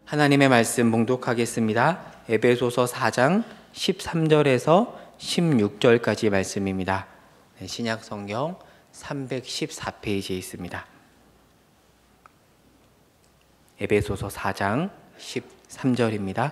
하나님의 말씀 봉독하겠습니다. 에베소서 4장 13절에서 16절까지 말씀입니다. 신약 성경 314페이지에 있습니다. 에베소서 4장 13절입니다.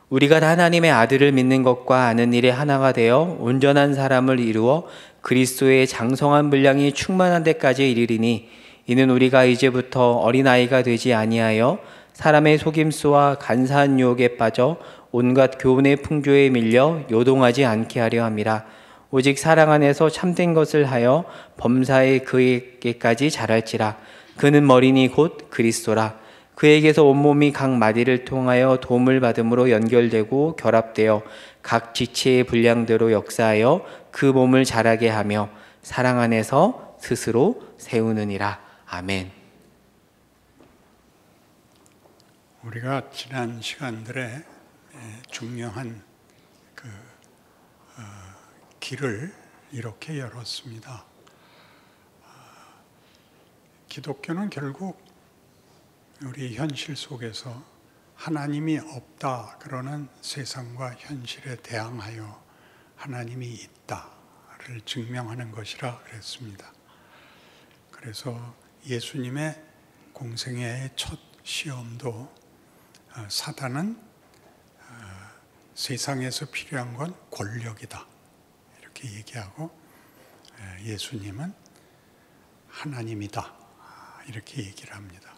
우리가 하나님의 아들을 믿는 것과 아는 일에 하나가 되어 온전한 사람을 이루어 그리스도의 장성한 분량이 충만한 데까지 이르리니, 이는 우리가 이제부터 어린아이가 되지 아니하여 사람의 속임수와 간사한 유혹에 빠져 온갖 교훈의 풍조에 밀려 요동하지 않게 하려 함이라. 오직 사랑 안에서 참된 것을 하여 범사에 그에게까지 자랄지라. 그는 머리니 곧 그리스도라. 그에게서 온몸이 각 마디를 통하여 도움을 받음으로 연결되고 결합되어 각 지체의 분량대로 역사하여 그 몸을 자라게 하며 사랑 안에서 스스로 세우느니라. 아멘. 우리가 지난 시간들에 중요한 길을 이렇게 열었습니다. 기독교는 결국 우리 현실 속에서 하나님이 없다 그러는 세상과 현실에 대항하여 하나님이 있다를 증명하는 것이라 그랬습니다. 그래서 예수님의 공생애의 첫 시험도 사단은 세상에서 필요한 건 권력이다 이렇게 얘기하고, 예수님은 하나님이다 이렇게 얘기를 합니다.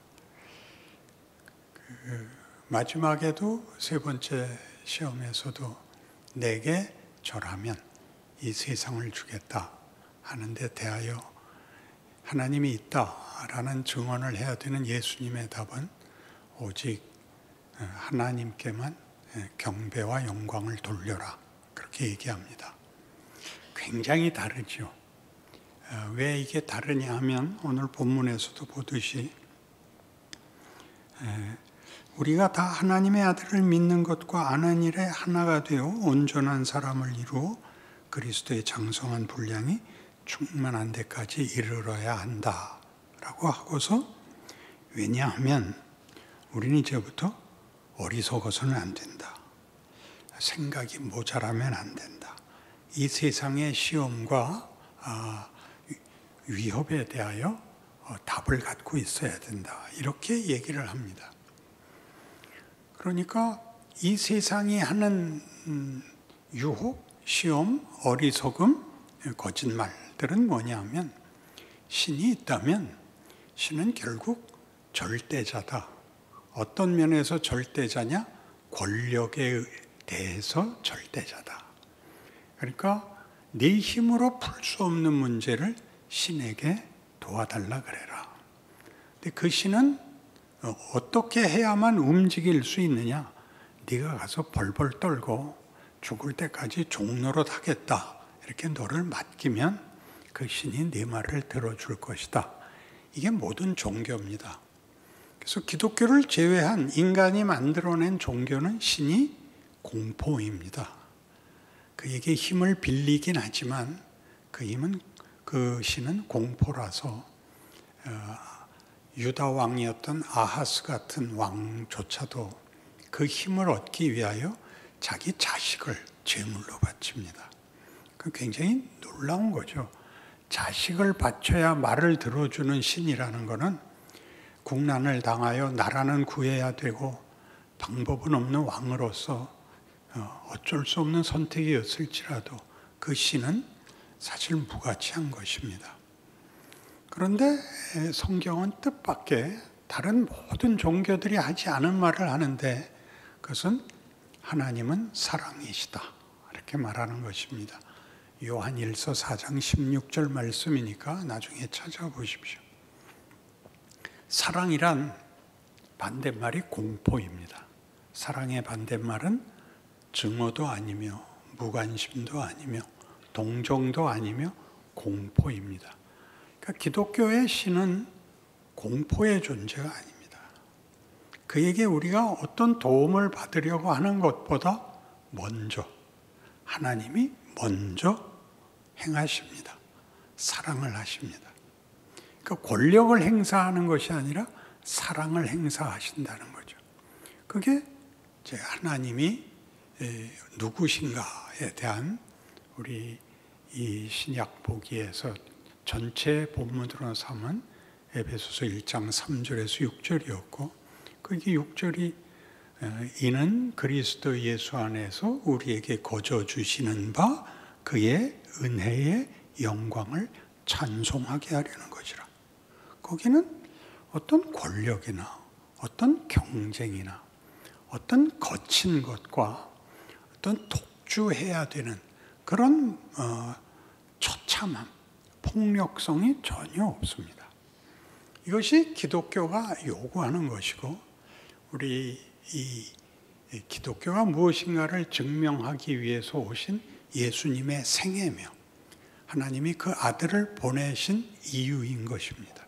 마지막에도 세 번째 시험에서도 내게 절하면 이 세상을 주겠다 하는데 대하여 하나님이 있다라는 증언을 해야 되는 예수님의 답은 오직 하나님께만 경배와 영광을 돌려라 그렇게 얘기합니다. 굉장히 다르죠. 왜 이게 다르냐 하면 오늘 본문에서도 보듯이 우리가 다 하나님의 아들을 믿는 것과 아는 일에 하나가 되어 온전한 사람을 이루어 그리스도의 장성한 분량이 충만한 데까지 이르러야 한다라고 하고서, 왜냐하면 우리는 이제부터 어리석어서는 안 된다. 생각이 모자라면 안 된다. 이 세상의 시험과 위협에 대하여 답을 갖고 있어야 된다. 이렇게 얘기를 합니다. 그러니까 이 세상이 하는 유혹, 시험, 어리석음, 거짓말들은 뭐냐면 신이 있다면 신은 결국 절대자다. 어떤 면에서 절대자냐? 권력에 대해서 절대자다. 그러니까 네 힘으로 풀 수 없는 문제를 신에게 도와달라 그래라. 근데 그 신은 어떻게 해야만 움직일 수 있느냐? 네가 가서 벌벌 떨고 죽을 때까지 종노릇 하겠다 이렇게 너를 맡기면 그 신이 네 말을 들어줄 것이다. 이게 모든 종교입니다. 그래서 기독교를 제외한 인간이 만들어낸 종교는 신이 공포입니다. 그에게 힘을 빌리긴 하지만 그 신은 공포라서 유다 왕이었던 아하스 같은 왕조차도 그 힘을 얻기 위하여 자기 자식을 제물로 바칩니다. 그 굉장히 놀라운 거죠. 자식을 바쳐야 말을 들어주는 신이라는 것은 국난을 당하여 나라는 구해야 되고 방법은 없는 왕으로서 어쩔 수 없는 선택이었을지라도 그 신은 사실 무가치한 것입니다. 그런데 성경은 뜻밖의 다른 모든 종교들이 하지 않은 말을 하는데, 그것은 하나님은 사랑이시다 이렇게 말하는 것입니다. 요한일서 4장 16절 말씀이니까 나중에 찾아보십시오. 사랑이란 반대말이 공포입니다. 사랑의 반대말은 증오도 아니며 무관심도 아니며 동정도 아니며 공포입니다. 그러니까 기독교의 신은 공포의 존재가 아닙니다. 그에게 우리가 어떤 도움을 받으려고 하는 것보다 먼저 하나님이 먼저 행하십니다. 사랑을 하십니다. 그러니까 권력을 행사하는 것이 아니라 사랑을 행사하신다는 거죠. 그게 이제 하나님이 누구신가에 대한 우리 이 신약 보기에서 전체 본문으로 삼은 에베소서 1장 3절에서 6절이었고, 그게 6절이 이는 그리스도 예수 안에서 우리에게 거저 주시는 바 그의 은혜의 영광을 찬송하게 하려는 것이라. 거기는 어떤 권력이나 어떤 경쟁이나 어떤 거친 것과 어떤 독주해야 되는 그런 처참함, 폭력성이 전혀 없습니다. 이것이 기독교가 요구하는 것이고, 우리 이 기독교가 무엇인가를 증명하기 위해서 오신 예수님의 생애며 하나님이 그 아들을 보내신 이유인 것입니다.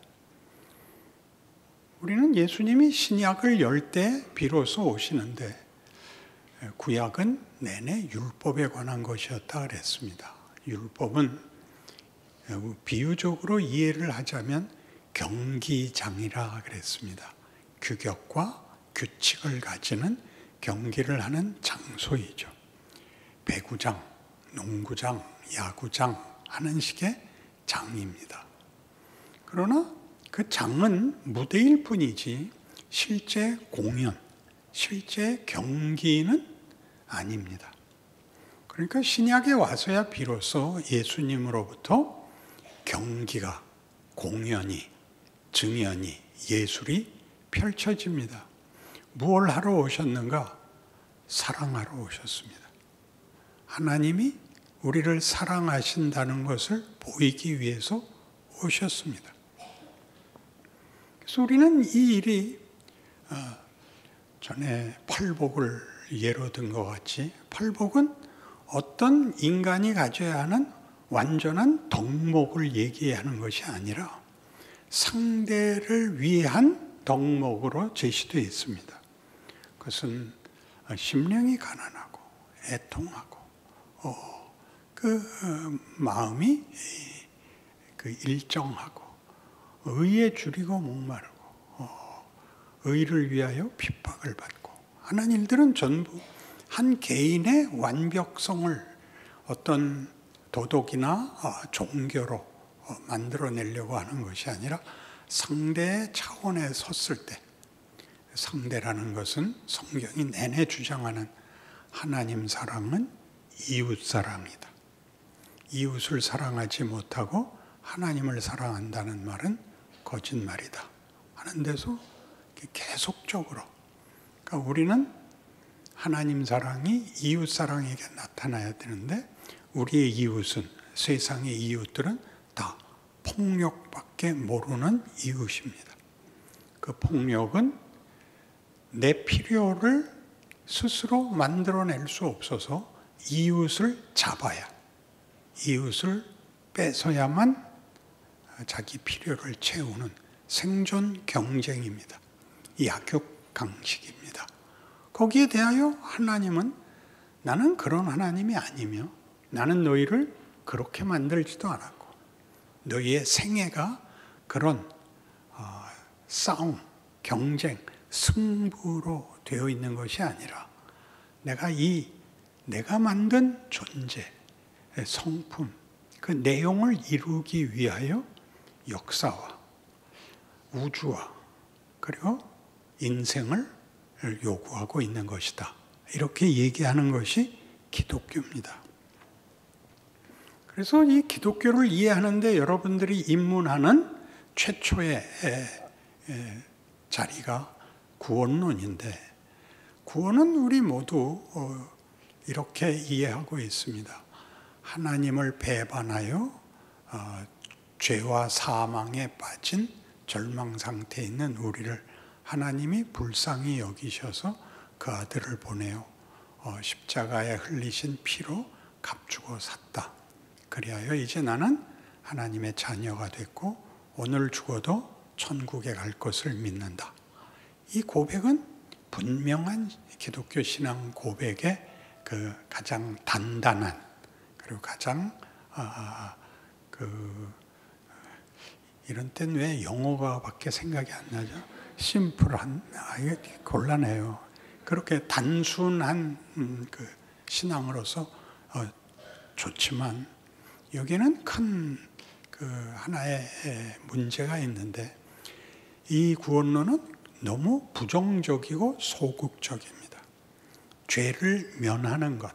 우리는 예수님이 신약을 열 때 비로소 오시는데, 구약은 내내 율법에 관한 것이었다 그랬습니다. 율법은 비유적으로 이해를 하자면 경기장이라 그랬습니다. 규격과 규칙을 가지는 경기를 하는 장소이죠. 배구장, 농구장, 야구장 하는 식의 장입니다. 그러나 그 장은 무대일 뿐이지 실제 공연, 실제 경기는 아닙니다. 그러니까 신약에 와서야 비로소 예수님으로부터 경기가, 공연이, 증연이, 예술이 펼쳐집니다. 무엇을 하러 오셨는가? 사랑하러 오셨습니다. 하나님이 우리를 사랑하신다는 것을 보이기 위해서 오셨습니다. 그래서 우리는 이 일이 전에 팔복을 예로 든 것 같이, 팔복은 어떤 인간이 가져야 하는 완전한 덕목을 얘기하는 것이 아니라 상대를 위한 덕목으로 제시되어 있습니다. 그것은 심령이 가난하고 애통하고 마음이 일정하고 의에 줄이고 목마르고 의를 위하여 핍박을 받고 하는 일들은 전부 한 개인의 완벽성을 어떤 도덕이나 종교로 만들어내려고 하는 것이 아니라 상대의 차원에 섰을 때, 상대라는 것은 성경이 내내 주장하는 하나님 사랑은 이웃 사랑이다. 이웃을 사랑하지 못하고 하나님을 사랑한다는 말은 거짓말이다 하는 데서 계속적으로, 그러니까 우리는 하나님 사랑이 이웃 사랑에게 나타나야 되는데, 우리의 이웃은, 세상의 이웃들은 다 폭력밖에 모르는 이웃입니다. 그 폭력은 내 필요를 스스로 만들어낼 수 없어서 이웃을 잡아야, 이웃을 뺏어야만 자기 필요를 채우는 생존 경쟁입니다. 이 악육 강식입니다. 거기에 대하여 하나님은 나는 그런 하나님이 아니며 나는 너희를 그렇게 만들지도 않았고 너희의 생애가 그런 싸움, 경쟁, 승부로 되어 있는 것이 아니라 내가 만든 존재, 성품, 그 내용을 이루기 위하여 역사와 우주와 그리고 인생을 요구하고 있는 것이다. 이렇게 얘기하는 것이 기독교입니다. 그래서 이 기독교를 이해하는데 여러분들이 입문하는 최초의 자리가 구원론인데, 구원은 우리 모두 이렇게 이해하고 있습니다. 하나님을 배반하여 죄와 사망에 빠진 절망 상태에 있는 우리를 하나님이 불쌍히 여기셔서 그 아들을 보내어 십자가에 흘리신 피로 값주고 샀다. 그리하여 이제 나는 하나님의 자녀가 됐고 오늘 죽어도 천국에 갈 것을 믿는다. 이 고백은 분명한 기독교 신앙 고백의 그 가장 단단한, 그리고 가장 이런 때는 왜 영어가 밖에 생각이 안 나죠? 심플한, 이게 곤란해요. 그렇게 단순한 그 신앙으로서 좋지만 여기는 큰 그 하나의 문제가 있는데 이 구원론은 너무 부정적이고 소극적입니다. 죄를 면하는 것,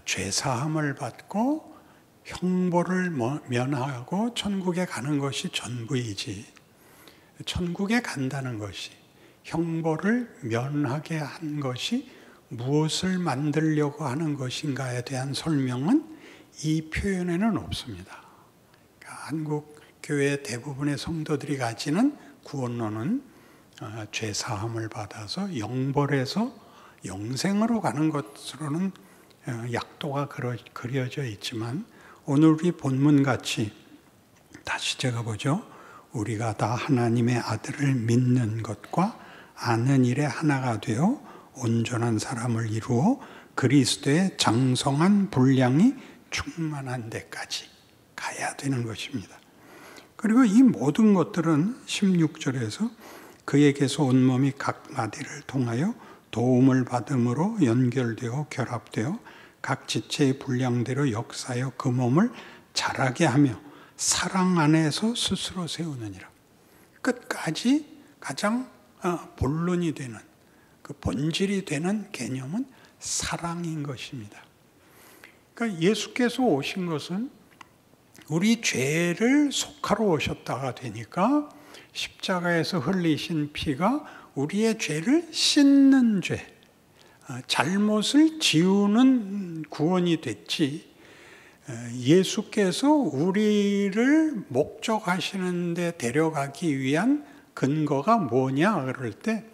죄 사함을 받고 형벌을 면하고 천국에 가는 것이 전부이지, 천국에 간다는 것이 형벌을 면하게 한 것이 무엇을 만들려고 하는 것인가에 대한 설명은 이 표현에는 없습니다. 그러니까 한국 교회 대부분의 성도들이 가지는 구원론은 죄 사함을 받아서 영벌에서 영생으로 가는 것으로는 약도가 그려져 있지만 오늘 우리 본문같이 다시 제가 보죠. 우리가 다 하나님의 아들을 믿는 것과 아는 일에 하나가 되어 온전한 사람을 이루어 그리스도의 장성한 분량이 충만한 데까지 가야 되는 것입니다. 그리고 이 모든 것들은 16절에서 그에게서 온몸이 각 마디를 통하여 도움을 받음으로 연결되어 결합되어 각 지체의 분량대로 역사하여 그 몸을 자라게 하며 사랑 안에서 스스로 세우느니라. 끝까지 가장 본론이 되는 그 본질이 되는 개념은 사랑인 것입니다. 그러니까 예수께서 오신 것은 우리 죄를 속하러 오셨다가 되니까 십자가에서 흘리신 피가 우리의 죄를 씻는 죄, 잘못을 지우는 구원이 됐지, 예수께서 우리를 목적하시는 데 데려가기 위한 근거가 뭐냐 그럴 때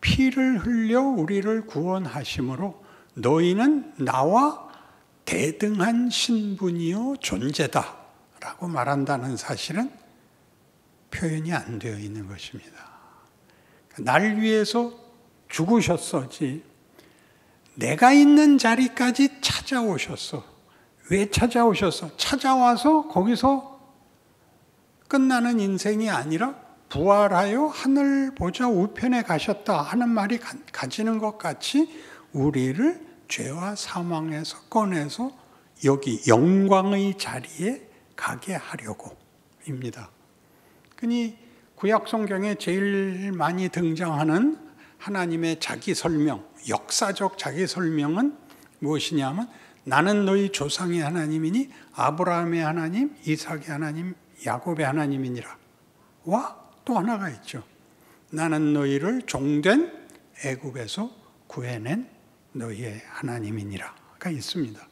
피를 흘려 우리를 구원하심으로 너희는 나와 대등한 신분이요 존재다 라고 말한다는 사실은 표현이 안 되어 있는 것입니다. 날 위해서 죽으셨어지 내가 있는 자리까지 찾아오셨어. 왜 찾아오셨어? 찾아와서 거기서 끝나는 인생이 아니라 부활하여 하늘 보좌 우편에 가셨다 하는 말이 가지는 것 같이 우리를 죄와 사망에서 꺼내서 여기 영광의 자리에 가게 하려고입니다. 그니 구약 성경에 제일 많이 등장하는 하나님의 자기 설명, 역사적 자기 설명은 무엇이냐면 나는 너희 조상의 하나님이니 아브라함의 하나님, 이삭의 하나님, 야곱의 하나님이니라. 와 또 하나가 있죠. 나는 너희를 종된 애굽에서 구해낸 너희의 하나님이니라가 있습니다.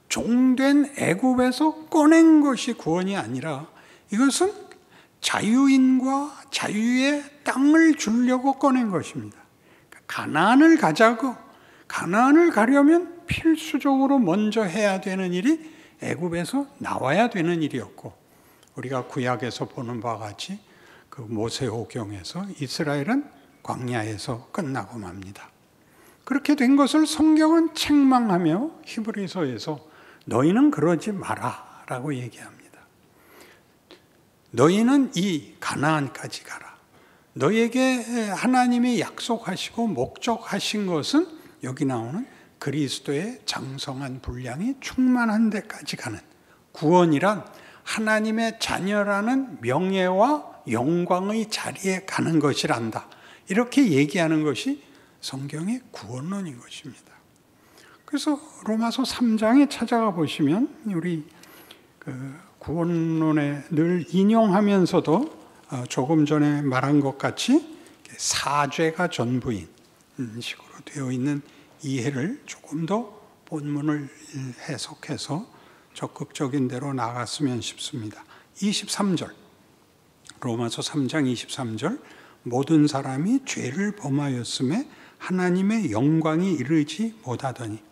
종된 애굽에서 꺼낸 것이 구원이 아니라 이것은 자유인과 자유의 땅을 주려고 꺼낸 것입니다. 가나안을 가자고, 가나안을 가려면 필수적으로 먼저 해야 되는 일이 애굽에서 나와야 되는 일이었고, 우리가 구약에서 보는 바와 같이 그 모세오경에서 이스라엘은 광야에서 끝나고 맙니다. 그렇게 된 것을 성경은 책망하며 히브리서에서 너희는 그러지 마라 라고 얘기합니다. 너희는 이 가나안까지 가라. 너희에게 하나님이 약속하시고 목적하신 것은 여기 나오는 그리스도의 장성한 분량이 충만한 데까지 가는 구원이란 하나님의 자녀라는 명예와 영광의 자리에 가는 것이란다. 이렇게 얘기하는 것이 성경의 구원론인 것입니다. 그래서 로마서 3장에 찾아가 보시면 우리 그 구원론에 늘 인용하면서도 조금 전에 말한 것 같이 사죄가 전부인 식으로 되어 있는 이해를 조금 더 본문을 해석해서 적극적인 대로 나갔으면 싶습니다. 23절 로마서 3장 23절 모든 사람이 죄를 범하였음에 하나님의 영광이 이르지 못하더니,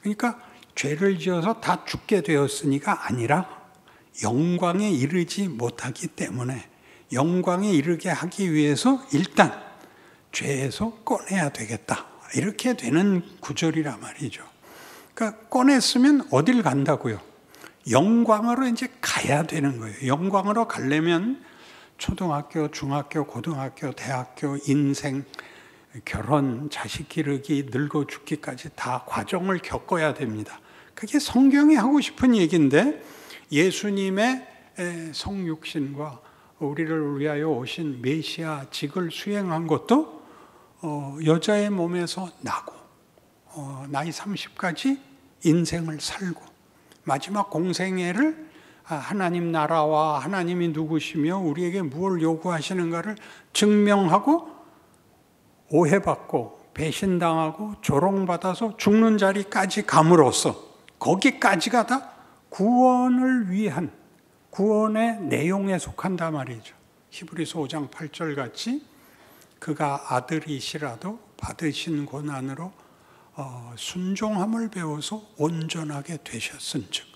그러니까 죄를 지어서 다 죽게 되었으니까 아니라 영광에 이르지 못하기 때문에 영광에 이르게 하기 위해서 일단 죄에서 꺼내야 되겠다. 이렇게 되는 구절이란 말이죠. 그러니까 꺼냈으면 어딜 간다고요? 영광으로 이제 가야 되는 거예요. 영광으로 가려면 초등학교, 중학교, 고등학교, 대학교, 인생 결혼, 자식 기르기, 늙어 죽기까지 다 과정을 겪어야 됩니다. 그게 성경이 하고 싶은 얘기인데 예수님의 성육신과 우리를 위하여 오신 메시아 직을 수행한 것도 여자의 몸에서 나고 나이 30까지 인생을 살고 마지막 공생애를 하나님 나라와 하나님이 누구시며 우리에게 무엇을 요구하시는가를 증명하고 오해받고 배신당하고 조롱받아서 죽는 자리까지 감으로써 거기까지가 다 구원을 위한 구원의 내용에 속한다 말이죠. 히브리서 5장 8절 같이 그가 아들이시라도 받으신 고난으로 순종함을 배워서 온전하게 되셨은즉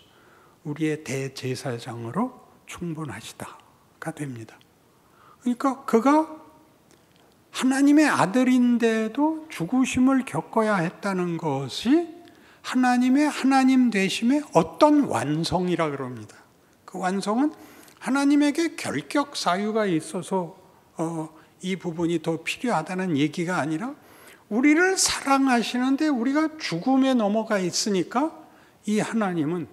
우리의 대제사장으로 충분하시다가 됩니다. 그러니까 그가 하나님의 아들인데도 죽으심을 겪어야 했다는 것이 하나님의 하나님 되심의 어떤 완성이라 그럽니다. 그 완성은 하나님에게 결격 사유가 있어서 이 부분이 더 필요하다는 얘기가 아니라 우리를 사랑하시는데 우리가 죽음에 넘어가 있으니까 이 하나님은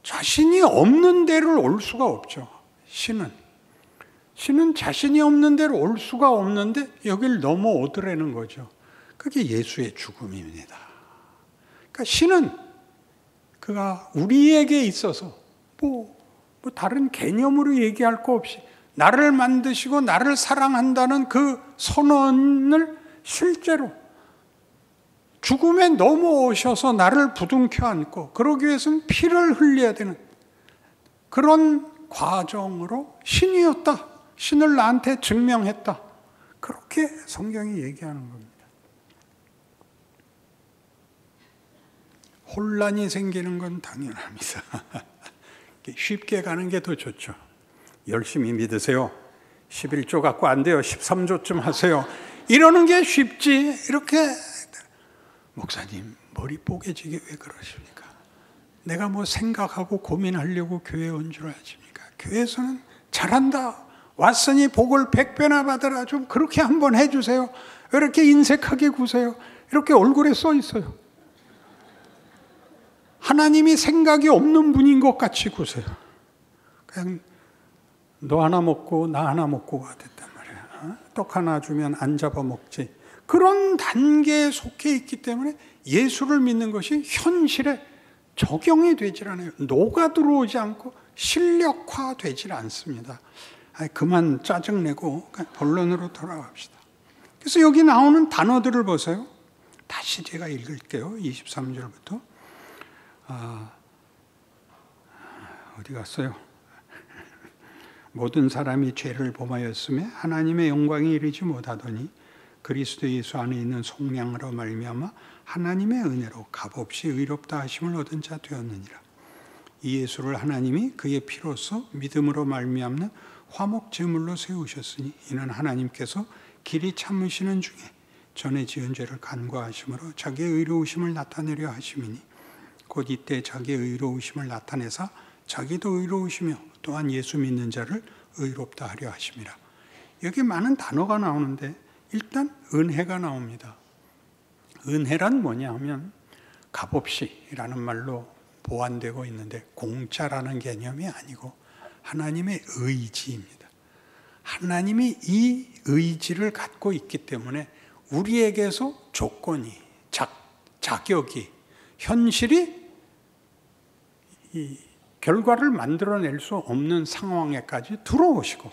자신이 없는 데를 올 수가 없죠. 신은 자신이 없는 데로 올 수가 없는데 여길 넘어오더라는 거죠. 그게 예수의 죽음입니다. 그러니까 신은 그가 우리에게 있어서 뭐 다른 개념으로 얘기할 거 없이 나를 만드시고 나를 사랑한다는 그 선언을 실제로 죽음에 넘어오셔서 나를 부둥켜 안고 그러기 위해서는 피를 흘려야 되는 그런 과정으로 신이었다. 신을 나한테 증명했다. 그렇게 성경이 얘기하는 겁니다. 혼란이 생기는 건 당연합니다. 쉽게 가는 게 더 좋죠. 열심히 믿으세요. 11조 갖고 안 돼요. 13조쯤 하세요. 이러는 게 쉽지. 이렇게 목사님 머리 뽀개지게 왜 그러십니까? 내가 뭐 생각하고 고민하려고 교회에 온 줄 아십니까? 교회에서는 잘한다. 왔으니 복을 100배나 받으라. 좀 그렇게 한번 해주세요. 이렇게 인색하게 구세요. 이렇게 얼굴에 써 있어요. 하나님이 생각이 없는 분인 것 같이 구세요. 그냥 너 하나 먹고 나 하나 먹고가 됐단 말이야. 떡 하나 주면 안 잡아먹지. 그런 단계에 속해 있기 때문에 예수를 믿는 것이 현실에 적용이 되질 않아요. 녹아 들어오지 않고 실력화되질 않습니다. 그만 짜증내고 본론으로 돌아갑시다. 그래서 여기 나오는 단어들을 보세요. 다시 제가 읽을게요. 23절부터. 어디 갔어요? 모든 사람이 죄를 범하였으며 하나님의 영광에 이르지 못하더니 그리스도 예수 안에 있는 속량으로 말미암아 하나님의 은혜로 값없이 의롭다 하심을 얻은 자 되었느니라. 이 예수를 하나님이 그의 피로써 믿음으로 말미암는 화목 제물로 세우셨으니 이는 하나님께서 길이 참으시는 중에 전에 지은 죄를 간과하심으로 자기의 의로우심을 나타내려 하심이니 곧 이때 자기의 의로우심을 나타내사 자기도 의로우시며 또한 예수 믿는 자를 의롭다 하려 하심이라. 여기 많은 단어가 나오는데 일단 은혜가 나옵니다. 은혜란 뭐냐 하면 값없이라는 말로 보완되고 있는데 공짜라는 개념이 아니고 하나님의 의지입니다. 하나님이 이 의지를 갖고 있기 때문에 우리에게서 조건이, 자격이, 현실이 이 결과를 만들어낼 수 없는 상황에까지 들어오시고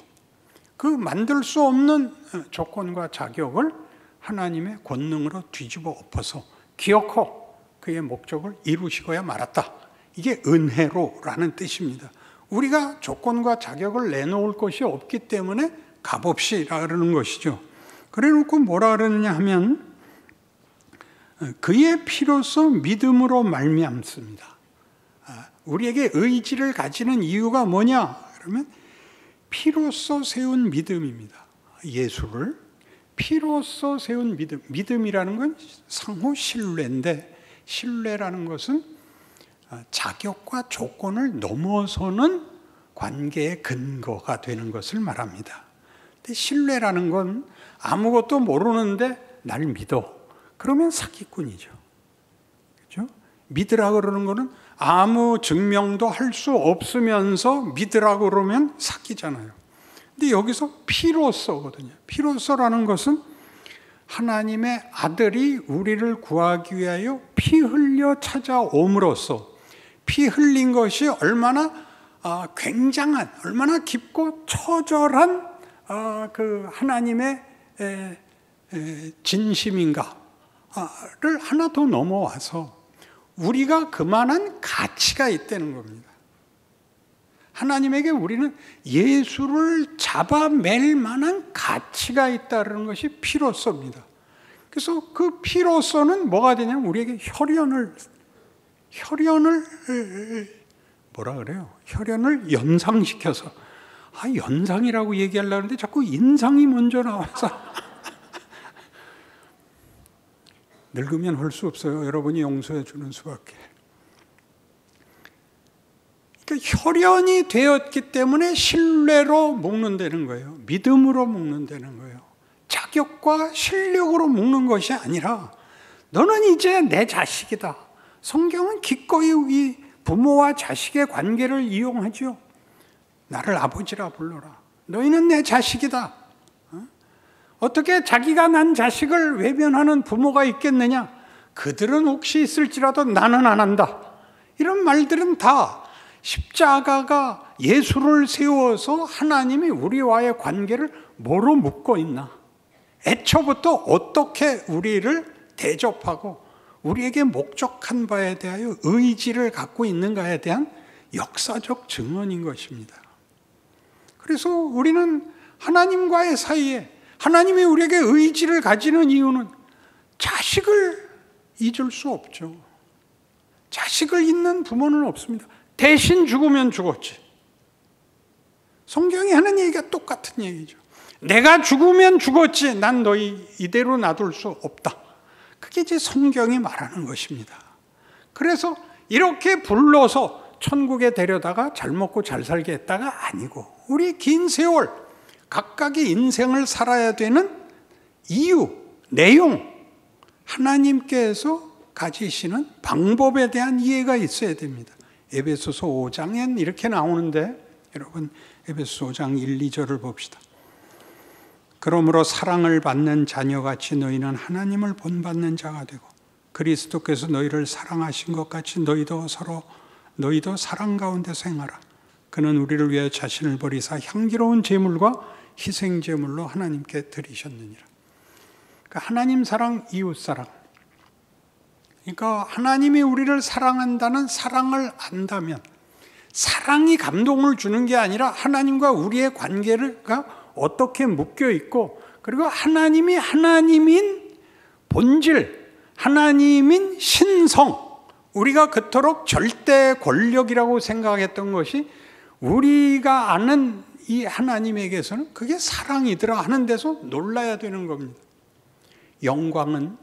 그 만들 수 없는 조건과 자격을 하나님의 권능으로 뒤집어 엎어서 기어코 그의 목적을 이루시고야 말았다. 이게 은혜로라는 뜻입니다. 우리가 조건과 자격을 내놓을 것이 없기 때문에 값없이라 그러는 것이죠. 그래 놓고 뭐라 그러느냐 하면 그의 피로써 믿음으로 말미암습니다. 우리에게 의지를 가지는 이유가 뭐냐? 그러면 피로써 세운 믿음입니다. 예수를 피로써 세운 믿음. 믿음이라는 건 상호 신뢰인데 신뢰라는 것은 자격과 조건을 넘어서는 관계의 근거가 되는 것을 말합니다. 근데 신뢰라는 건 아무것도 모르는데 날 믿어. 그러면 사기꾼이죠. 그렇죠? 믿으라 그러는 거는 아무 증명도 할 수 없으면서 믿으라 그러면 사기잖아요. 근데 여기서 피로서거든요. 피로서라는 것은 하나님의 아들이 우리를 구하기 위하여 피 흘려 찾아옴으로써 피 흘린 것이 얼마나 굉장한, 얼마나 깊고 처절한 그 하나님의 진심인가를 하나 더 넘어와서 우리가 그만한 가치가 있다는 겁니다. 하나님에게 우리는 예수를 잡아맬 만한 가치가 있다는 것이 피로서입니다. 그래서 그 피로서는 뭐가 되냐면 우리에게 혈연을 뭐라 그래요? 혈연을 연상시켜서 연상이라고 얘기하려고 하는데 자꾸 인상이 먼저 나와서 늙으면 할 수 없어요. 여러분이 용서해 주는 수밖에. 그러니까 혈연이 되었기 때문에 신뢰로 묶는다는 거예요. 믿음으로 묶는다는 거예요. 자격과 실력으로 묶는 것이 아니라 너는 이제 내 자식이다. 성경은 기꺼이 이 부모와 자식의 관계를 이용하죠. 나를 아버지라 불러라. 너희는 내 자식이다. 어떻게 자기가 난 자식을 외면하는 부모가 있겠느냐? 그들은 혹시 있을지라도 나는 안 한다. 이런 말들은 다 십자가가 예수를 세워서 하나님이 우리와의 관계를 뭐로 묶고 있나? 애초부터 어떻게 우리를 대접하고 우리에게 목적한 바에 대하여 의지를 갖고 있는가에 대한 역사적 증언인 것입니다. 그래서 우리는 하나님과의 사이에 하나님이 우리에게 의지를 가지는 이유는 자식을 잊을 수 없죠. 자식을 잊는 부모는 없습니다. 대신 죽으면 죽었지. 성경이 하는 얘기가 똑같은 얘기죠. 내가 죽으면 죽었지. 난 너희 이대로 놔둘 수 없다. 그게 이제 성경이 말하는 것입니다. 그래서 이렇게 불러서 천국에 데려다가 잘 먹고 잘 살게 했다가 아니고 우리 긴 세월 각각의 인생을 살아야 되는 이유, 내용, 하나님께서 가지시는 방법에 대한 이해가 있어야 됩니다. 에베소서 5장엔 이렇게 나오는데 여러분 에베소서 5장 1, 2절을 봅시다. 그러므로 사랑을 받는 자녀같이 너희는 하나님을 본받는 자가 되고 그리스도께서 너희를 사랑하신 것 같이 너희도 사랑 가운데서 행하라. 그는 우리를 위하여 자신을 버리사 향기로운 제물과 희생제물로 하나님께 드리셨느니라. 그러니까 하나님 사랑, 이웃 사랑. 그러니까 하나님이 우리를 사랑한다는 사랑을 안다면 사랑이 감동을 주는 게 아니라 하나님과 우리의 관계가 어떻게 묶여 있고 그리고 하나님이 하나님인 본질, 하나님인 신성, 우리가 그토록 절대 권력이라고 생각했던 것이 우리가 아는 이 하나님에게서는 그게 사랑이더라 하는 데서 놀라야 되는 겁니다. 영광은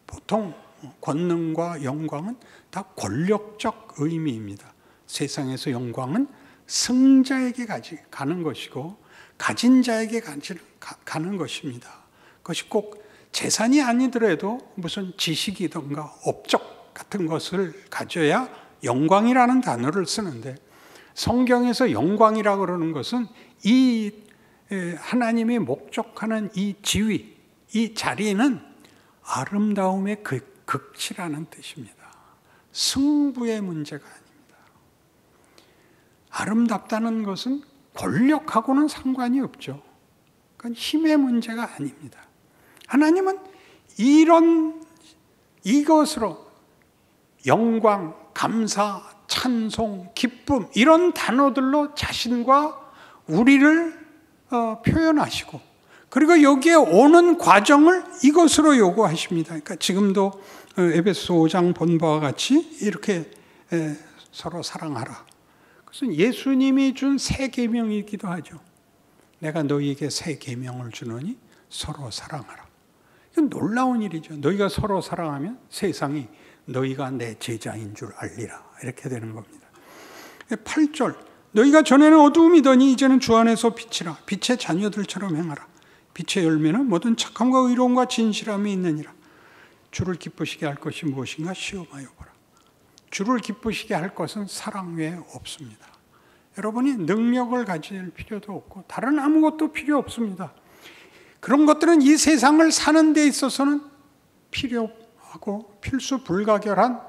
보통 권능과 영광은 다 권력적 의미입니다. 세상에서 영광은 승자에게 가는 것이고 가진 자에게 가는 것입니다. 그것이 꼭 재산이 아니더라도 무슨 지식이든가 업적 같은 것을 가져야 영광이라는 단어를 쓰는데 성경에서 영광이라고 그러는 것은 이 하나님이 목적하는 이 지위, 이 자리는 아름다움의 극치라는 뜻입니다. 승부의 문제가 아닙니다. 아름답다는 것은 권력하고는 상관이 없죠. 그건 힘의 문제가 아닙니다. 하나님은 이것으로 영광, 감사, 찬송, 기쁨 이런 단어들로 자신과 우리를 표현하시고 그리고 여기에 오는 과정을 이것으로 요구하십니다. 그러니까 지금도 에베소 5장 본 바와 같이 이렇게 서로 사랑하라. 그것은 예수님이 준 새 계명이기도 하죠. 내가 너희에게 새 계명을 주노니 서로 사랑하라. 이건 놀라운 일이죠. 너희가 서로 사랑하면 세상이 너희가 내 제자인 줄 알리라. 이렇게 되는 겁니다. 8절 너희가 전에는 어두움이더니 이제는 주 안에서 빛이라. 빛의 자녀들처럼 행하라. 빛의 열매는 모든 착함과 의로움과 진실함이 있느니라. 주를 기쁘시게 할 것이 무엇인가 시험하여 보라. 주를 기쁘시게 할 것은 사랑 외에 없습니다. 여러분이 능력을 가질 필요도 없고 다른 아무것도 필요 없습니다. 그런 것들은 이 세상을 사는 데 있어서는 필요하고 필수 불가결한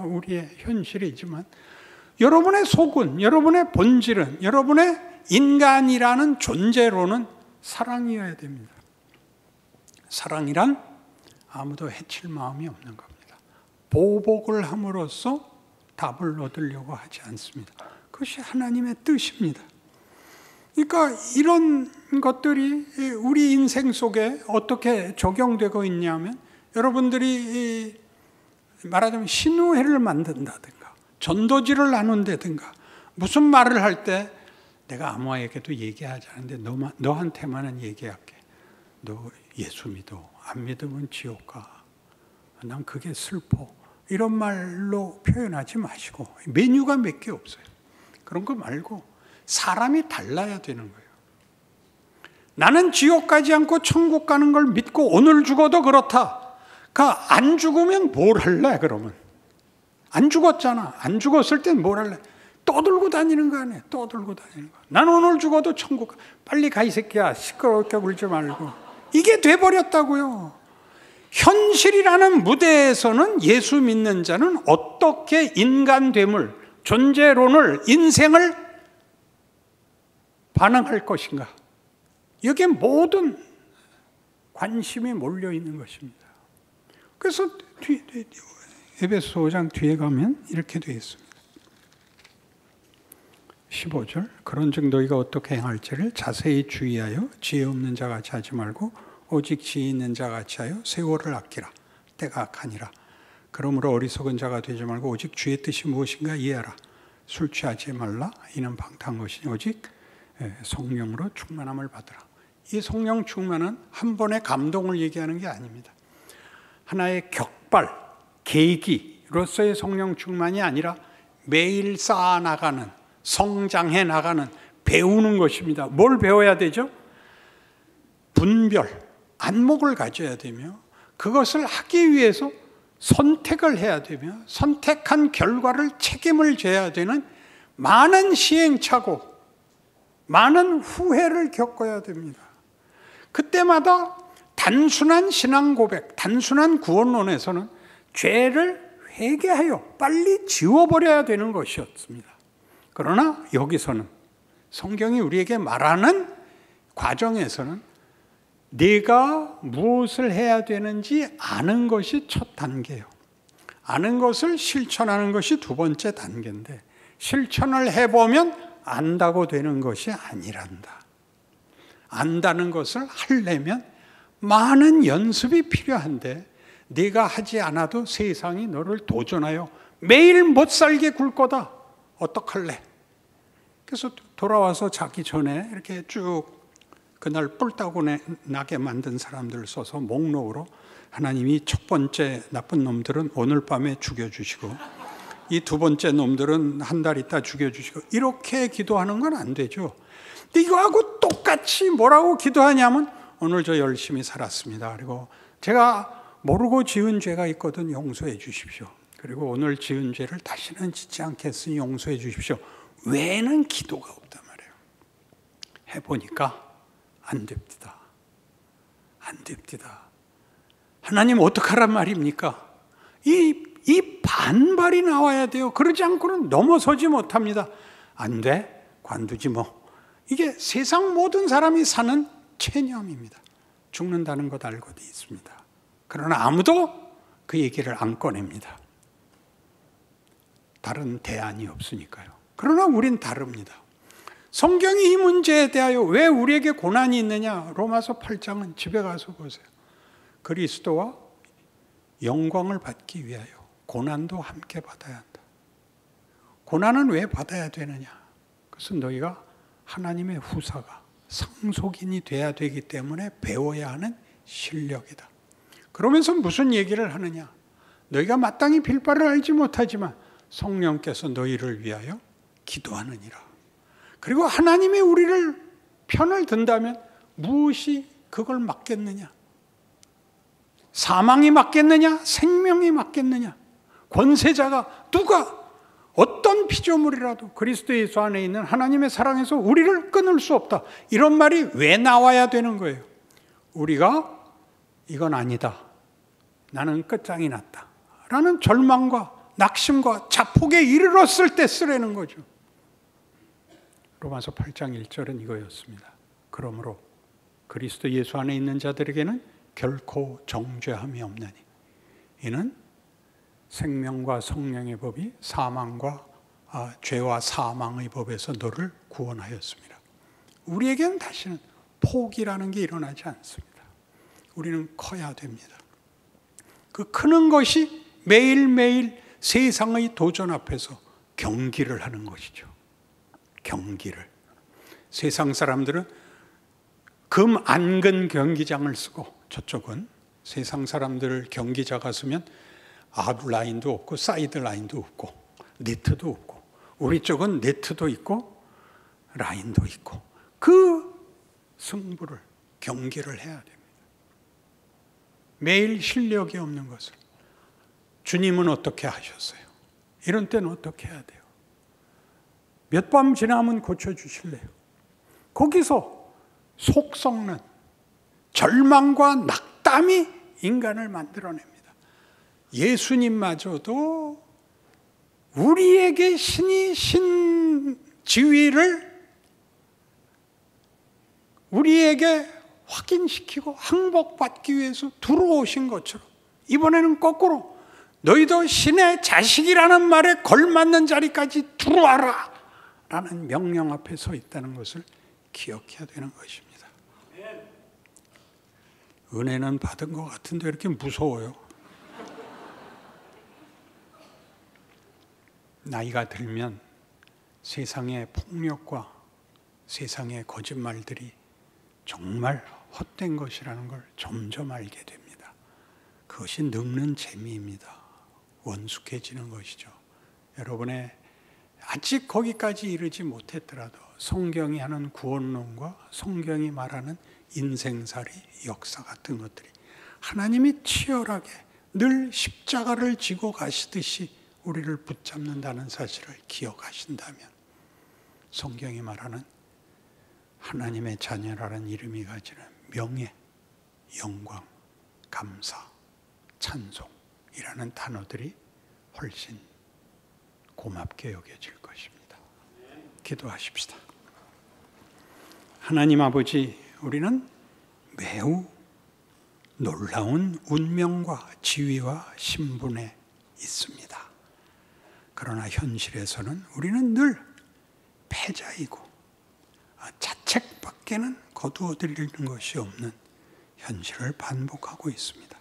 우리의 현실이지만 여러분의 속은, 여러분의 본질은, 여러분의 인간이라는 존재로는 사랑이어야 됩니다. 사랑이란 아무도 해칠 마음이 없는 겁니다. 보복을 함으로써 답을 얻으려고 하지 않습니다. 그것이 하나님의 뜻입니다. 그러니까 이런 것들이 우리 인생 속에 어떻게 적용되고 있냐면 여러분들이 말하자면 신우회를 만든다든가 전도지를 나눈다든가 무슨 말을 할 때 내가 아무에게도 얘기하지 않는데 너한테만은 얘기할게. 너 예수 믿어. 안 믿으면 지옥 가. 난 그게 슬퍼. 이런 말로 표현하지 마시고 메뉴가 몇 개 없어요. 그런 거 말고 사람이 달라야 되는 거예요. 나는 지옥 가지 않고 천국 가는 걸 믿고 오늘 죽어도 그렇다. 그러니까 안 죽으면 뭘 할래 그러면? 안 죽었잖아. 안 죽었을 땐 뭘 할래? 떠들고 다니는 거 아니야. 떠들고 다니는 거. 난 오늘 죽어도 천국 빨리 가 이 새끼야. 시끄럽게 굴지 말고. 이게 돼버렸다고요. 현실이라는 무대에서는 예수 믿는 자는 어떻게 인간됨을, 존재론을, 인생을 반응할 것인가. 여기에 모든 관심이 몰려 있는 것입니다. 그래서 에베소 5장 뒤에 가면 이렇게 되어 있습니다. 15절 그런즉 너희가 어떻게 행할지를 자세히 주의하여 지혜 없는 자같이 하지 말고 오직 지혜 있는 자같이 하여 세월을 아끼라. 때가 악하니라. 그러므로 어리석은 자가 되지 말고 오직 주의 뜻이 무엇인가 이해하라. 술 취하지 말라. 이는 방탕한 것이니 오직 성령으로 충만함을 받으라. 이 성령 충만은 한 번의 감동을 얘기하는 게 아닙니다. 하나의 격발, 계기로서의 성령 충만이 아니라 매일 쌓아나가는, 성장해 나가는, 배우는 것입니다. 뭘 배워야 되죠? 분별, 안목을 가져야 되며 그것을 하기 위해서 선택을 해야 되며 선택한 결과를 책임을 져야 되는 많은 시행착오, 많은 후회를 겪어야 됩니다. 그때마다 단순한 신앙 고백, 단순한 구원론에서는 죄를 회개하여 빨리 지워버려야 되는 것이었습니다. 그러나 여기서는 성경이 우리에게 말하는 과정에서는 내가 무엇을 해야 되는지 아는 것이 첫 단계예요. 아는 것을 실천하는 것이 두 번째 단계인데 실천을 해보면 안다고 되는 것이 아니란다. 안다는 것을 하려면 많은 연습이 필요한데 네가 하지 않아도 세상이 너를 도전하여 매일 못 살게 굴 거다. 어떡할래? 그래서 돌아와서 자기 전에 이렇게 쭉 그날 뿔따고 나게 만든 사람들을 써서 목록으로 하나님이 첫 번째 나쁜 놈들은 오늘 밤에 죽여주시고 이 두 번째 놈들은 한 달 있다 죽여주시고 이렇게 기도하는 건 안 되죠. 근데 이거하고 똑같이 뭐라고 기도하냐면 오늘 저 열심히 살았습니다. 그리고 제가 모르고 지은 죄가 있거든 용서해 주십시오. 그리고 오늘 지은 죄를 다시는 짓지 않겠으니 용서해 주십시오. 외에는 기도가 없단 말이에요. 해보니까 안 됩니다. 안 됩니다. 하나님 어떡하란 말입니까? 이 반발이 나와야 돼요. 그러지 않고는 넘어서지 못합니다. 안 돼? 관두지 뭐. 이게 세상 모든 사람이 사는 체념입니다. 죽는다는 것 알고 있습니다. 그러나 아무도 그 얘기를 안 꺼냅니다. 다른 대안이 없으니까요. 그러나 우린 다릅니다. 성경이 이 문제에 대하여 왜 우리에게 고난이 있느냐? 로마서 8장은 집에 가서 보세요. 그리스도와 영광을 받기 위하여 고난도 함께 받아야 한다. 고난은 왜 받아야 되느냐? 그것은 너희가 하나님의 후사가 상속인이 돼야 되기 때문에 배워야 하는 실력이다. 그러면서 무슨 얘기를 하느냐? 너희가 마땅히 빌바를 알지 못하지만 성령께서 너희를 위하여 기도하느니라. 그리고 하나님이 우리를 편을 든다면 무엇이 그걸 맞겠느냐? 사망이 맞겠느냐? 생명이 맞겠느냐? 권세자가 누가 어떤 피조물이라도 그리스도 예수 안에 있는 하나님의 사랑에서 우리를 끊을 수 없다. 이런 말이 왜 나와야 되는 거예요? 우리가 이건 아니다. 나는 끝장이 났다. 라는 절망과 낙심과 자폭에 이르렀을 때 쓰라는 거죠. 로마서 8장 1절은 이거였습니다. 그러므로 그리스도 예수 안에 있는 자들에게는 결코 정죄함이 없나니 이는 생명과 성령의 법이 죄와 사망의 법에서 너를 구원하였습니다. 우리에게는 다시는 포기라는 게 일어나지 않습니다. 우리는 커야 됩니다. 그 크는 것이 매일매일 세상의 도전 앞에서 경기를 하는 것이죠. 경기를. 세상 사람들은 금 안근 경기장을 쓰고 저쪽은 세상 사람들 경기자가 쓰면 아웃라인도 없고 사이드 라인도 없고 네트도 없고 우리 쪽은 네트도 있고 라인도 있고 그 승부를 경기를 해야 됩니다. 매일 실력이 없는 것을 주님은 어떻게 하셨어요? 이런 때는 어떻게 해야 돼요? 몇 밤 지나면 고쳐주실래요? 거기서 속 썩는 절망과 낙담이 인간을 만들어냅니다. 예수님마저도 우리에게 신이 신 지위를 우리에게 확인시키고 항복받기 위해서 들어오신 것처럼 이번에는 거꾸로 너희도 신의 자식이라는 말에 걸맞는 자리까지 들어와라 라는 명령 앞에 서 있다는 것을 기억해야 되는 것입니다. 은혜는 받은 것 같은데 이렇게 무서워요. 나이가 들면 세상의 폭력과 세상의 거짓말들이 정말 헛된 것이라는 걸 점점 알게 됩니다. 그것이 늙는 재미입니다. 원숙해지는 것이죠. 여러분의 아직 거기까지 이르지 못했더라도 성경이 하는 구원론과 성경이 말하는 인생살이 역사 같은 것들이 하나님이 치열하게 늘 십자가를 지고 가시듯이 우리를 붙잡는다는 사실을 기억하신다면 성경이 말하는 하나님의 자녀라는 이름이 가지는 명예, 영광, 감사, 찬송이라는 단어들이 훨씬 고맙게 여겨질 것입니다. 기도하십시다. 하나님 아버지, 우리는 매우 놀라운 운명과 지위와 신분에 있습니다. 그러나 현실에서는 우리는 늘 패자이고 자책밖에는 거두어들이는 것이 없는 현실을 반복하고 있습니다.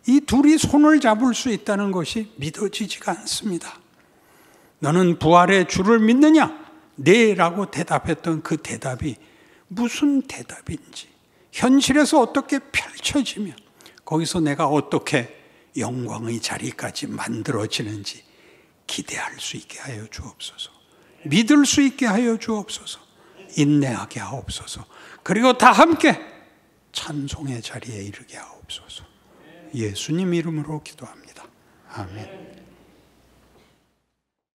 이 둘이 손을 잡을 수 있다는 것이 믿어지지가 않습니다. 너는 부활의 주를 믿느냐? 네 라고 대답했던 그 대답이 무슨 대답인지, 현실에서 어떻게 펼쳐지면 거기서 내가 어떻게 영광의 자리까지 만들어지는지 기대할 수 있게 하여 주옵소서. 믿을 수 있게 하여 주옵소서. 인내하게 하옵소서. 그리고 다 함께 찬송의 자리에 이르게 하옵소서. 예수님 이름으로 기도합니다. 아멘.